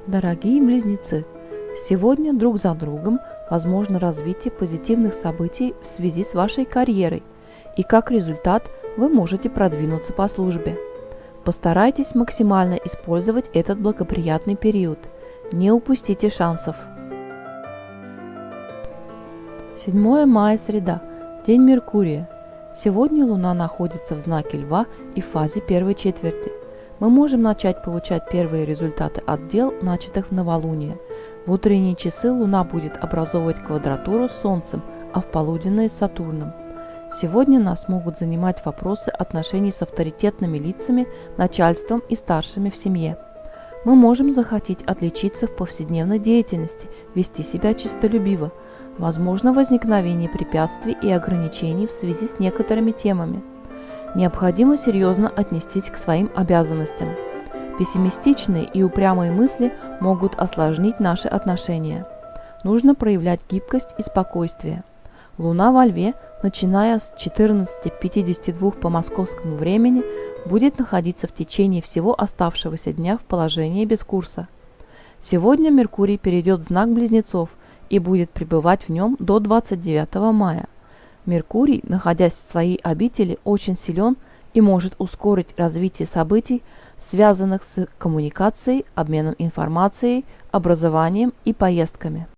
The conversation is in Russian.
Дорогие близнецы, сегодня друг за другом возможно развитие позитивных событий в связи с вашей карьерой, и как результат вы можете продвинуться по службе. Постарайтесь максимально использовать этот благоприятный период. Не упустите шансов. 7 мая, среда, день Меркурия. Сегодня Луна находится в знаке Льва и в фазе первой четверти. Мы можем начать получать первые результаты от дел, начатых в новолуние. В утренние часы Луна будет образовывать квадратуру с Солнцем, а в полуденные с Сатурном. Сегодня нас могут занимать вопросы отношений с авторитетными лицами, начальством и старшими в семье. Мы можем захотеть отличиться в повседневной деятельности, вести себя честолюбиво. Возможно возникновение препятствий и ограничений в связи с некоторыми темами. Необходимо серьезно отнестись к своим обязанностям. Пессимистичные и упрямые мысли могут осложнить наши отношения. Нужно проявлять гибкость и спокойствие. Луна во Льве, начиная с 14:52 по московскому времени, будет находиться в течение всего оставшегося дня в положении без курса. Сегодня Меркурий перейдет в знак Близнецов и будет пребывать в нем до 29 мая. Меркурий, находясь в своей обители, очень силен и может ускорить развитие событий, связанных с коммуникацией, обменом информацией, образованием и поездками.